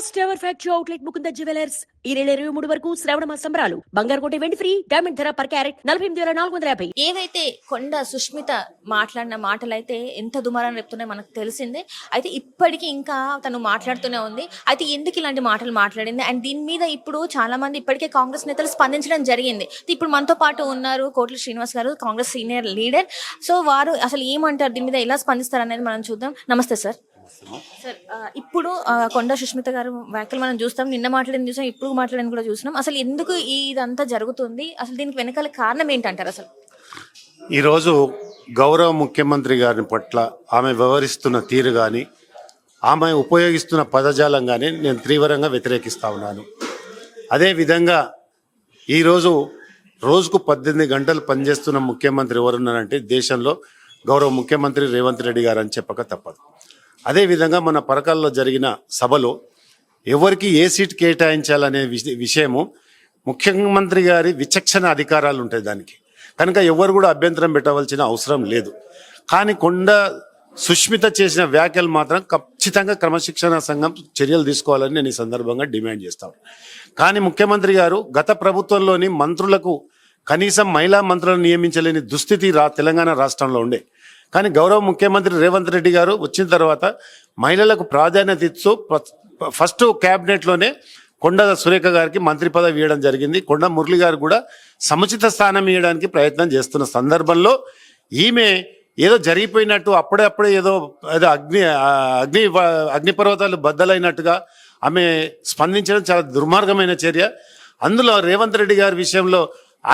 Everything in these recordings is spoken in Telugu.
First ever factory outlet Mukunda jewellers ఈ నెల 23 వరకు శ్రావణ సంబరాలు. బంగారు కోట వెండి ఫ్రీ, డైమండ్ ధర పర్ క్యారెట్ 48,450. ఏవైతే కొండ సుష్మిత మాట్లాడిన మాటలైతే ఎంత దుమారం రేపుతున్నాయో మనకు తెలిసిందే. అయితే ఇప్పటికీ ఇంకా తను మాట్లాడుతూనే ఉంది. అయితే ఎందుకు ఇలాంటి మాటలు మాట్లాడింది అండ్ దీని మీద ఇప్పుడు చాలా మంది ఇప్పటికే కాంగ్రెస్ నేతలు స్పందించడం జరిగింది. ఇప్పుడు మనతో పాటు ఉన్నారు కోట్ల శ్రీనివాస్ గారు, కాంగ్రెస్ సీనియర్ లీడర్. సో వారు అసలు ఏమంటారు, దీని మీద ఎలా స్పందిస్తారు అనేది మనం చూద్దాం. నమస్తే సార్. సార్, ఇప్పుడు కొండ సుష్మిత గారు వ్యాఖ్యలు మనం చూస్తాం, నిన్న మాట్లాడింది చూసాం, ఇప్పుడు మాట్లాడింది కూడా చూసినాం. అసలు ఎందుకు ఇదంతా జరుగుతుంది, అసలు దీనికి వెనకాల కారణం ఏంటంటారు? అసలు ఈరోజు గౌరవ ముఖ్యమంత్రి గారి పట్ల ఆమె వ్యవహరిస్తున్న తీరు కానీ, ఆమె ఉపయోగిస్తున్న పదజాలం కానీ నేను తీవ్రంగా వ్యతిరేకిస్తా ఉన్నాను. అదేవిధంగా ఈరోజు రోజుకు 18 గంటలు పనిచేస్తున్న ముఖ్యమంత్రి ఎవరున్నారంటే దేశంలో గౌరవ ముఖ్యమంత్రి రేవంత్ రెడ్డి గారు అని చెప్పక తప్పదు. అదేవిధంగా మన పరకాల్లో జరిగిన సభలో ఎవరికి ఏ సీట్ కేటాయించాలనే విషయము ముఖ్యమంత్రి గారి విచక్షణ అధికారాలు ఉంటాయి దానికి, కనుక ఎవరు కూడా అభ్యంతరం పెట్టవలసిన అవసరం లేదు. కానీ కొండ సుష్మిత చేసిన వ్యాఖ్యలు మాత్రం ఖచ్చితంగా క్రమశిక్షణ సంఘం చర్యలు తీసుకోవాలని నేను ఈ సందర్భంగా డిమాండ్ చేస్తాను. కానీ ముఖ్యమంత్రి గారు గత ప్రభుత్వంలోని మంత్రులకు కనీసం మహిళా మంత్రులను నియమించలేని దుస్థితి తెలంగాణ రాష్ట్రంలో ఉండే. కానీ గౌరవ ముఖ్యమంత్రి రేవంత్ రెడ్డి గారు వచ్చిన తర్వాత మహిళలకు ప్రాధాన్యత ఇస్తూ ఫస్ట్ క్యాబినెట్లోనే కొండ సురేఖ గారికి మంత్రి పదవి ఇవ్వడం జరిగింది. కొండ మురళి గారు కూడా సముచిత స్థానం ఇవ్వడానికి ప్రయత్నం చేస్తున్న సందర్భంలో ఈమె ఏదో జరిగిపోయినట్టు అప్పుడే ఏదో అగ్నిపర్వతాలు బద్దలైనట్టుగా ఆమె స్పందించడం చాలా దుర్మార్గమైన చర్య. అందులో రేవంత్ రెడ్డి గారి విషయంలో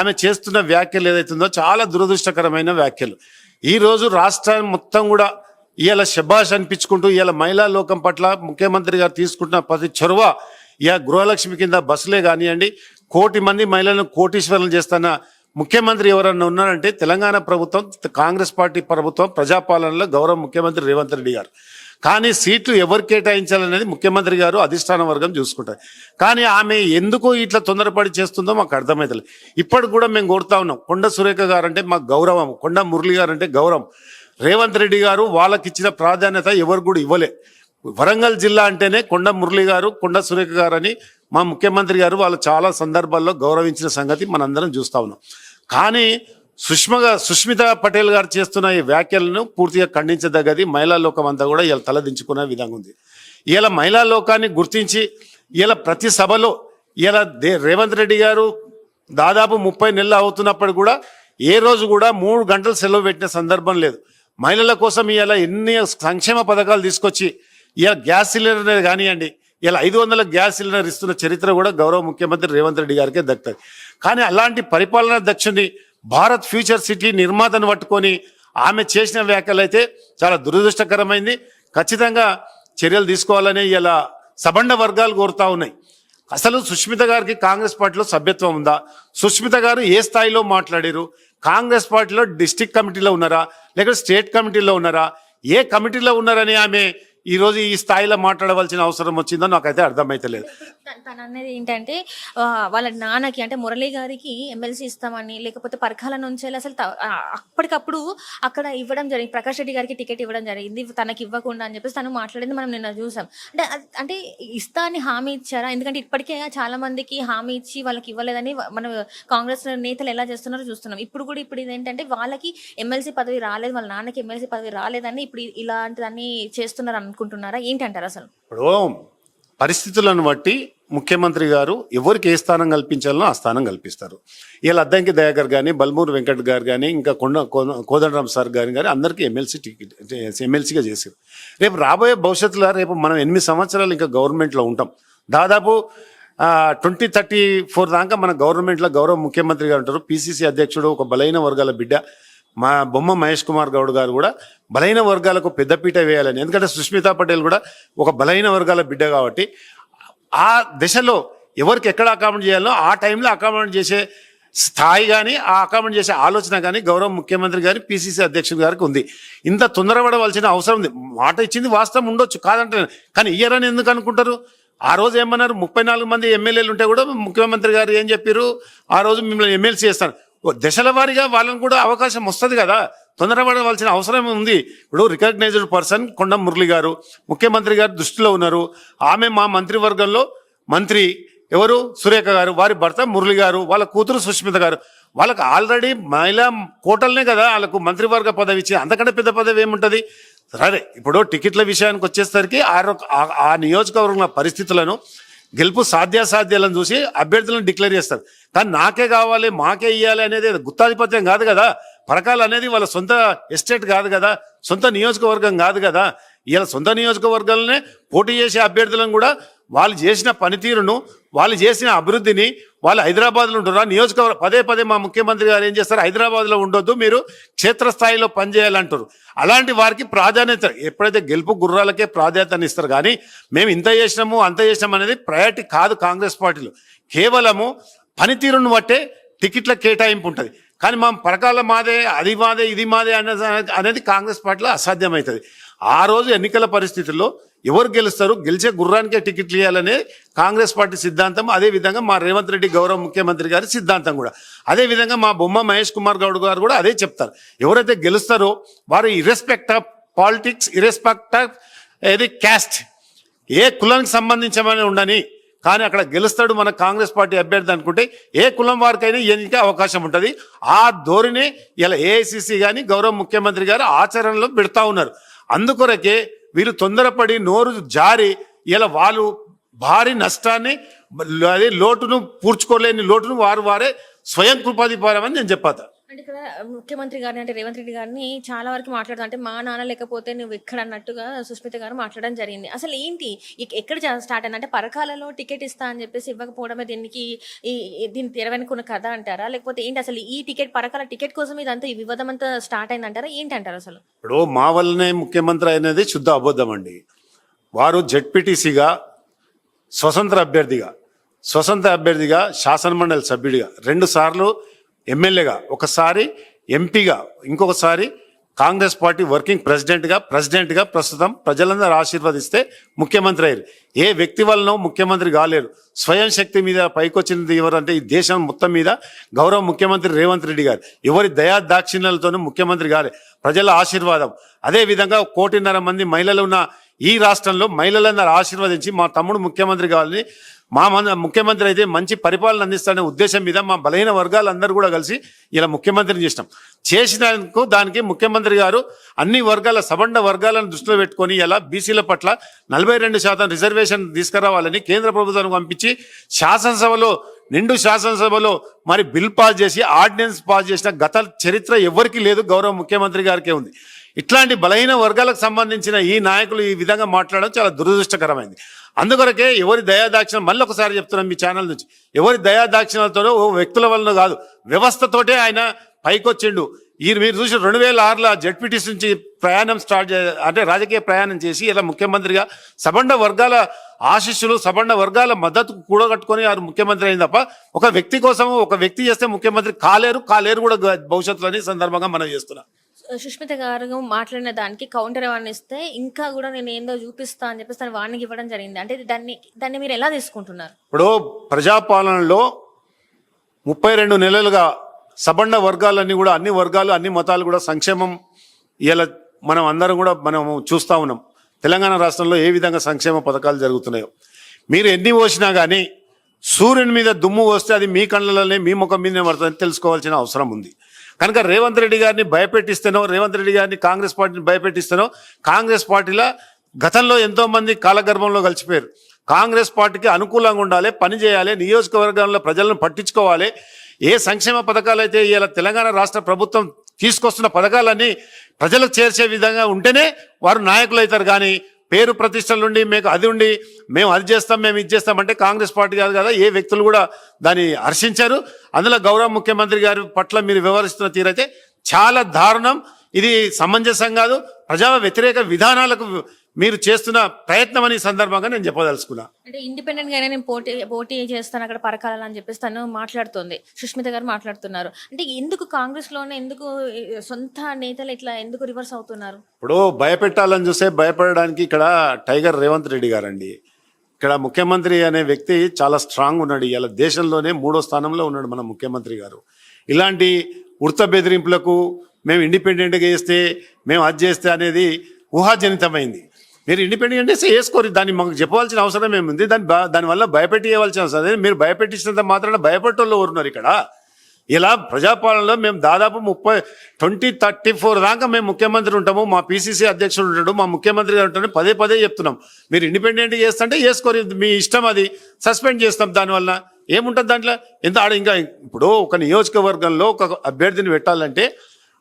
ఆమె చేస్తున్న వ్యాఖ్యలు ఏదైతుందో చాలా దురదృష్టకరమైన వ్యాఖ్యలు. ఈరోజు రాష్ట్రం మొత్తం కూడా ఇవాళ శబాష్ అనిపించుకుంటూ ఇవాళ మహిళా లోకం పట్ల ముఖ్యమంత్రి గారు తీసుకుంటున్న ప్రతి చొరవ, ఇక గృహలక్ష్మి కింద బస్సులే కానివ్వండి, 1 కోటి మంది మహిళలను కోటీశ్వరులు చేస్తున్న ముఖ్యమంత్రి ఎవరన్నా ఉన్నారంటే తెలంగాణ ప్రభుత్వం, కాంగ్రెస్ పార్టీ ప్రభుత్వం, ప్రజాపాలనలో గౌరవ ముఖ్యమంత్రి రేవంత్ రెడ్డి గారు. కానీ సీట్లు ఎవరు కేటాయించాలనేది ముఖ్యమంత్రి గారు అధిష్టాన వర్గం చూసుకుంటారు. కానీ ఆమె ఎందుకు ఇట్లా తొందరపడి చేస్తుందో మాకు అర్థమవుతలేదు. ఇప్పటికి కూడా మేము కోరుతా ఉన్నాం, కొండ సురేఖ గారు అంటే మాకు గౌరవం, కొండ మురళి గారు అంటే గౌరవం. రేవంత్ రెడ్డి గారు వాళ్ళకి ఇచ్చిన ప్రాధాన్యత ఎవరు కూడా ఇవ్వలే. వరంగల్ జిల్లా అంటేనే కొండ మురళి గారు, కొండ సురేఖ గారు అని మా ముఖ్యమంత్రి గారు వాళ్ళు చాలా సందర్భాల్లో గౌరవించిన సంగతి మనందరం చూస్తా ఉన్నాం. కానీ సుష్మిత పటేల్ గారు చేస్తున్న ఈ వ్యాఖ్యలను పూర్తిగా ఖండించదగ్గది. మహిళా లోకం అంతా కూడా ఇలా తలదించుకునే విధంగా ఉంది. ఇలా మహిళా లోకాన్ని గుర్తించి ఇలా ప్రతి సభలో ఇలా రేవంత్ రెడ్డి గారు దాదాపు 30 నెలలు అవుతున్నప్పుడు కూడా ఏ రోజు కూడా 3 గంటలు సెలవు పెట్టిన సందర్భం లేదు. మహిళల కోసం ఇలా ఎన్ని సంక్షేమ పథకాలు తీసుకొచ్చి ఇలా గ్యాస్ సిలిండర్ కానివ్వండి, ఇలా 500 గ్యాస్ సిలిండర్ ఇస్తున్న చరిత్ర కూడా గౌరవ ముఖ్యమంత్రి రేవంత్ రెడ్డి గారికే దక్కుతుంది. కానీ అలాంటి పరిపాలనా దక్షుని భారత్ ఫ్యూచర్ సిటీ నిర్మాతను పట్టుకొని ఆమె చేసిన వ్యాఖ్యలు అయితే చాలా దురదృష్టకరమైంది. ఖచ్చితంగా చర్యలు తీసుకోవాలని ఇలా సబండ వర్గాలు కోరుతా ఉన్నాయి. అసలు సుష్మిత గారికి కాంగ్రెస్ పార్టీలో సభ్యత్వం ఉందా? సుష్మిత గారు ఏ స్థాయిలో మాట్లాడారు? కాంగ్రెస్ పార్టీలో డిస్ట్రిక్ట్ కమిటీలో ఉన్నారా, లేకపోతే స్టేట్ కమిటీలో ఉన్నారా, ఏ కమిటీలో ఉన్నారని ఆమె ఈరోజు ఈ స్థాయిలో మాట్లాడవలసిన అవసరం వచ్చిందో నాకైతే అర్థమైతలేదు. తను అనేది ఏంటంటే వాళ్ళ నాన్నకి అంటే మురళి గారికి ఎమ్మెల్సీ ఇస్తామని, లేకపోతే పరకాల నుంచి అసలు అప్పటికప్పుడు అక్కడ ఇవ్వడం జరిగింది, ప్రకాష్ రెడ్డి గారికి టికెట్ ఇవ్వడం జరిగింది, తనకి ఇవ్వకుండా అని చెప్పేసి తను మాట్లాడింది మనం నిన్న చూసాం. అంటే ఇస్తా అని హామీ ఇచ్చారా? ఎందుకంటే ఇప్పటికే చాలా మందికి హామీ ఇచ్చి వాళ్ళకి ఇవ్వలేదని మన కాంగ్రెస్ నేతలు ఎలా చేస్తున్నారో చూస్తున్నాం. ఇప్పుడు ఇదేంటంటే వాళ్ళకి ఎమ్మెల్సీ పదవి రాలేదు, వాళ్ళ నాన్నకి ఎమ్మెల్సీ పదవి రాలేదని ఇప్పుడు ఇలాంటిదాన్ని చేస్తున్నారు అనుకుంటున్నారా? ఏంటంటారు అసలు? ఇప్పుడు పరిస్థితులను బట్టి ముఖ్యమంత్రి గారు ఎవరికి ఏ స్థానం కల్పించాలనో ఆ స్థానం కల్పిస్తారు. ఇలా అద్దంకి దయాకర్ కానీ, బల్మూరు వెంకట్ గారు కానీ, ఇంకా కోదండరామ్ సార్ గారు కానీ అందరికీ ఎమ్మెల్సీగా చేశారు. రేపు రాబోయే భవిష్యత్తులో రేపు మనం 8 సంవత్సరాలు ఇంకా గవర్నమెంట్లో ఉంటాం. దాదాపు 2034 దాకా మన గవర్నమెంట్లో గౌరవ ముఖ్యమంత్రి గారు ఉంటారు. పిసిసి అధ్యక్షుడు ఒక బలైన వర్గాల బిడ్డ మా బొమ్మ మహేష్ కుమార్ గౌడ్ గారు కూడా బలైన వర్గాలకు పెద్దపీట వేయాలని, ఎందుకంటే సుష్మితా పటేల్ కూడా ఒక బలైన వర్గాల బిడ్డ కాబట్టి ఆ దశలో ఎవరికి ఎక్కడ అకామిడేట్ చేయాలో ఆ టైంలో అకామిడేట్ చేసే స్థాయి కానీ, ఆ అకామిడేట్ చేసే ఆలోచన కానీ గౌరవ ముఖ్యమంత్రి గారి పిసిసి అధ్యక్షుడు గారికి ఉంది. ఇంత తొందరపడవలసిన అవసరం ఉంది. మాట ఇచ్చింది వాస్తవం ఉండొచ్చు, కాదంటే, కానీ ఇయ్యరని ఎందుకు అనుకుంటారు? ఆ రోజు ఏమన్నారు, 34 మంది ఎమ్మెల్యేలు ఉంటే కూడా ముఖ్యమంత్రి గారు ఏం చెప్పారు, ఆ రోజు మిమ్మల్ని ఎమ్మెల్సీ చేస్తాను. దశల వారీగా వాళ్ళని కూడా అవకాశం వస్తుంది కదా. తొందరపడవలసిన అవసరం ఉంది. ఇప్పుడు రికగ్నైజ్డ్ పర్సన్ కొండం మురళి గారు ముఖ్యమంత్రి గారు దృష్టిలో ఉన్నారు. ఆమె మా మంత్రివర్గంలో మంత్రి ఎవరు సురేఖ గారు, వారి భర్త మురళి గారు, వాళ్ళ కూతురు సుష్మిత గారు, వాళ్ళకి ఆల్రెడీ మహిళా కోటల్నే కదా వాళ్ళకు మంత్రివర్గ పదవి ఇచ్చి, అంతకంటే పెద్ద పదవి ఏముంటుంది? సరే ఇప్పుడు టికెట్ల విషయానికి వచ్చేసరికి ఆ నియోజకవర్గంలో పరిస్థితులను గెలుపు సాధ్యాసాధ్యాలను చూసి అభ్యర్థులను డిక్లేర్ చేస్తారు. కానీ నాకే కావాలి మాకే ఇవ్వాలి అనేది గుత్తాధిపత్యం కాదు కదా. పరకాలు అనేది వాళ్ళ సొంత ఎస్టేట్ కాదు కదా, సొంత నియోజకవర్గం కాదు కదా. ఇలా సొంత నియోజకవర్గాలనే పోటీ చేసే అభ్యర్థులను కూడా వాళ్ళు చేసిన పనితీరును, వాళ్ళు చేసిన అభివృద్ధిని, వాళ్ళు హైదరాబాద్లో ఉంటారు నియోజకవర్గం పదే పదే మా ముఖ్యమంత్రి గారు ఏం చేస్తారు, హైదరాబాద్లో ఉండొద్దు మీరు క్షేత్రస్థాయిలో పనిచేయాలంటారు. అలాంటి వారికి ప్రాధాన్యత, ఎప్పుడైతే గెలుపు గుర్రాలకే ప్రాధాన్యత ఇస్తారు కానీ మేము ఇంత చేసినాము అంత చేసినాం అనేది ప్రయారిటీ కాదు కాంగ్రెస్ పార్టీలో. కేవలము పనితీరును బట్టే టికెట్ల కేటాయింపు ఉంటుంది. కానీ మా పరకాల మాదే, అది మాదే, ఇది మాదే అనేది కాంగ్రెస్ పార్టీలో అసాధ్యమవుతుంది. ఆ రోజు ఎన్నికల పరిస్థితుల్లో ఎవరు గెలుస్తారు, గెలిచే గుర్రానికే టికెట్లు ఇవ్వాలనే కాంగ్రెస్ పార్టీ సిద్ధాంతం. అదేవిధంగా మా రేవంత్ రెడ్డి గౌరవ ముఖ్యమంత్రి గారి సిద్ధాంతం కూడా. అదేవిధంగా మా బొమ్మ మహేష్ కుమార్ గౌడ్ గారు కూడా అదే చెప్తారు. ఎవరైతే గెలుస్తారో వారు ఇర్రెస్పెక్ట్ ఆఫ్ పాలిటిక్స్, ఇర్రెస్పెక్ట్ ఆఫ్ ఏది క్యాస్ట్, ఏ కులానికి సంబంధించమని ఉండని, కానీ అక్కడ గెలుస్తాడు మన కాంగ్రెస్ పార్టీ అభ్యర్థి అనుకుంటే ఏ కులం వారికైనా ఎన్నికే అవకాశం ఉంటుంది. ఆ ధోరణి ఇలా ఏఐసిసి కానీ గౌరవ ముఖ్యమంత్రి గారు ఆచరణలో పెడతా ఉన్నారు. అందుకొరకే వీరు తొందరపడి నోరు జారి ఇలా వాళ్ళు భారీ నష్టాన్ని, అదే లోటును పూడ్చుకోలేని లోటును వారే స్వయం కృపాధిపారమని నేను చెప్పాను. అంటే ఇక్కడ ముఖ్యమంత్రి గారిని అంటే రేవంత్ రెడ్డి గారిని చాలా వరకు మాట్లాడతాం, అంటే మా నాన్న లేకపోతే నువ్వు ఎక్కడ అన్నట్టుగా సుస్మిత గారు మాట్లాడడం జరిగింది. అసలు ఏంటి ఎక్కడ స్టార్ట్ అయింది అంటే పరకాలలో టికెట్ ఇస్తా అని చెప్పేసి ఇవ్వకపోవడమే దీనికి దీన్ని తెరవెనుకున్న కథ అంటారా, లేకపోతే ఏంటి అసలు ఈ టికెట్ పరకాల టికెట్ కోసం ఇదంతా ఈ వివాదం అంతా స్టార్ట్ అయింది అంటారా, ఏంటి అంటారు అసలు? ఇప్పుడు మా వల్లనే ముఖ్యమంత్రి అనేది శుద్ధ అబద్ధం అండి. వారు జెడ్పీటీసీగా స్వతంత్ర అభ్యర్థిగా శాసనమండలి సభ్యుడిగా 2 సార్లు ఎమ్మెల్యేగా, ఒకసారి ఎంపీగా, ఇంకొకసారి కాంగ్రెస్ పార్టీ వర్కింగ్ ప్రెసిడెంట్గా ప్రస్తుతం ప్రజలందరూ ఆశీర్వదిస్తే ముఖ్యమంత్రి అయ్యారు. ఏ వ్యక్తి వలన ముఖ్యమంత్రి కాలేరు. స్వయం శక్తి మీద పైకొచ్చింది ఎవరంటే ఈ దేశం మొత్తం మీద గౌరవ ముఖ్యమంత్రి రేవంత్ రెడ్డి గారు. ఎవరి దయా దాక్షిణ్యాలతోనూ ముఖ్యమంత్రి కాలే, ప్రజల ఆశీర్వాదం. అదేవిధంగా 1.5 కోటి మంది మహిళలు ఉన్న ఈ రాష్ట్రంలో మహిళలందరూ ఆశీర్వదించి మా తమ్ముడు ముఖ్యమంత్రి కావాలని, మా ముఖ్యమంత్రి అయితే మంచి పరిపాలన అందిస్తాడనే ఉద్దేశం మీద మా బలహీన వర్గాలందరూ కూడా కలిసి ఇలా ముఖ్యమంత్రిని చేసినందుకు దానికి ముఖ్యమంత్రి గారు అన్ని వర్గాల సబండ వర్గాలను దృష్టిలో పెట్టుకొని ఇలా బీసీల పట్ల 42% రిజర్వేషన్ తీసుకురావాలని కేంద్ర ప్రభుత్వానికి పంపించి నిండు శాసనసభలో మరి బిల్ పాస్ చేసి ఆర్డినెన్స్ పాస్ చేసిన గత చరిత్ర ఎవరికి లేదు, గౌరవ ముఖ్యమంత్రి గారికే ఉంది. ఇట్లాంటి బలహీన వర్గాలకు సంబంధించిన ఈ నాయకులు ఈ విధంగా మాట్లాడడం చాలా దురదృష్టకరమైంది. అందుకొరకే ఎవరి దయాదాక్షిణం, మళ్ళీ ఒకసారి చెప్తున్నాం మీ ఛానల్ నుంచి, ఎవరి దయాదాక్షిణాలతోనో వ్యక్తుల వలన కాదు, వ్యవస్థతోటే ఆయన పైకొచ్చిండు. మీరు చూసి 2006లో జెడ్పీటీసీ నుంచి ప్రయాణం అంటే రాజకీయ ప్రయాణం చేసి ఇలా ముఖ్యమంత్రిగా సబండ వర్గాల ఆశీస్సులు, సబండ వర్గాల మద్దతు కూడగట్టుకొని వారు ముఖ్యమంత్రి అయింది తప్ప ఒక వ్యక్తి కోసం ఒక వ్యక్తి చేస్తే ముఖ్యమంత్రి కాలేరు కూడా భవిష్యత్తులో అని సందర్భంగా మనం చేస్తున్నాం. సుష్మిత గారు మాట్లాడిన దానికి కౌంటర్ ఏమన్నా ఇస్తే ఇంకా కూడా నేను ఏందో చూపిస్తా అని చెప్పేసి తను వార్నింగ్ ఇవ్వడం జరిగింది. అంటే దాన్ని మీరు ఎలా తీసుకుంటున్నారు? ఇప్పుడు ప్రజాపాలనలో 32 నెలలుగా సబండ వర్గాలన్నీ కూడా, అన్ని వర్గాలు అన్ని మతాలు కూడా సంక్షేమం ఇలా మనం అందరం కూడా మనం చూస్తూ ఉన్నాం. తెలంగాణ రాష్ట్రంలో ఏ విధంగా సంక్షేమ పథకాలు జరుగుతున్నాయో మీరు ఎన్ని పోసినా కానీ సూర్యుని మీద దుమ్ము వస్తే అది మీ కళ్ళలోనే మీ ముఖం మీదనే పడుతుందని తెలుసుకోవాల్సిన అవసరం ఉంది. కనుక రేవంత్ రెడ్డి గారిని భయపెట్టిస్తేనో, రేవంత్ రెడ్డి గారిని కాంగ్రెస్ పార్టీని భయపెట్టిస్తేనో, కాంగ్రెస్ పార్టీలో గతంలో ఎంతోమంది కాలగర్భంలో కలిసిపోయారు. కాంగ్రెస్ పార్టీకి అనుకూలంగా ఉండాలి, పని చేయాలి, నియోజకవర్గంలో ప్రజలను పట్టించుకోవాలి. ఏ సంక్షేమ పథకాలు అయితే ఇలా తెలంగాణ రాష్ట్ర ప్రభుత్వం తీసుకొస్తున్న పథకాలన్నీ ప్రజలకు చేర్చే విధంగా ఉంటేనే వారు నాయకులు అవుతారు. కానీ పేరు ప్రతిష్టలుండి మీకు అది ఉండి మేము అది చేస్తాం మేము ఇది చేస్తామంటే కాంగ్రెస్ పార్టీ కాదు కదా. ఏ వ్యక్తులు కూడా దాన్ని హర్షించారు. అందులో గౌరవ ముఖ్యమంత్రి గారి పట్ల మీరు వ్యవహరిస్తున్న తీరైతే చాలా దారుణం. ఇది సమంజసం కాదు. ప్రజా వ్యతిరేక విధానాలకు మీరు చేస్తున్న ప్రయత్నం అని సందర్భంగా నేను చెప్పదలుచుకున్నా. అంటే ఇండిపెండెంట్ గానే నేను పోటీ చేస్తాను అక్కడ పరకాలని చెప్పేసి తను మాట్లాడుతోంది, సుష్మిత గారు మాట్లాడుతున్నారు. అంటే ఎందుకు కాంగ్రెస్ లోనే ఎందుకు సొంత నేతలు ఇట్లా ఎందుకు రివర్స్ అవుతున్నారు? ఇప్పుడు భయపెట్టాలని చూస్తే భయపడడానికి ఇక్కడ టైగర్ రేవంత్ రెడ్డి గారండి. ఇక్కడ ముఖ్యమంత్రి అనే వ్యక్తి చాలా స్ట్రాంగ్ ఉన్నాడు. ఇలా దేశంలోనే 3వ స్థానంలో ఉన్నాడు మన ముఖ్యమంత్రి గారు. ఇలాంటి ఉడత బెదిరింపులకు మేము ఇండిపెండెంట్గా వేస్తే మేము అది చేస్తే అనేది ఊహాజనితమైంది. మీరు ఇండిపెండెంట్ చేస్తే వేసుకోరు, దాన్ని మాకు చెప్పవలసిన అవసరం ఏముంది? దానివల్ల భయపెట్టియవలసిన అవసరం లేదు. మీరు భయపెట్టించినంత మాత్రాన భయపడేటోళ్ళు ఎవరున్నారు ఇక్కడ? ఇలా ప్రజాపాలనలో మేము దాదాపు 2034 దాకా మేము ముఖ్యమంత్రి ఉంటాము, మా పిసిసి అధ్యక్షుడు ఉంటాడు, మా ముఖ్యమంత్రి గారు ఉంటాడు, పదే పదే చెప్తున్నాం. మీరు ఇండిపెండెంట్గా చేస్తుంటే వేసుకోరు, మీ ఇష్టం, అది సస్పెండ్ చేస్తాం. దానివల్ల ఏముంటుంది దాంట్లో? ఎంత ఆడ ఇంకా ఇప్పుడు ఒక నియోజకవర్గంలో ఒక అభ్యర్థిని పెట్టాలంటే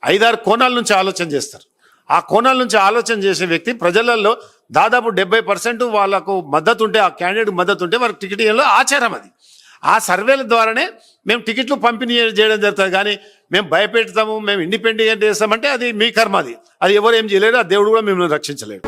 5-6 కోణాల నుంచి ఆలోచన చేస్తారు. ఆ కోణాల నుంచి ఆలోచన చేసే వ్యక్తి ప్రజలలో దాదాపు 70% వాళ్ళకు మద్దతు ఉంటే, ఆ క్యాండిడేట్ మద్దతు ఉంటే వారికి టికెట్ ఇవ్వడంలో ఆచారం అది. ఆ సర్వేల ద్వారానే మేము టికెట్లు పంపిణీ చేయడం జరుగుతుంది. కానీ మేము భయపెడతాము, మేము ఇండిపెండెంట్ చేస్తామంటే అది మీ కర్మ, అది ఎవరు ఏం చేయలేరు, ఆ దేవుడు కూడా మిమ్మల్ని రక్షించలేడు.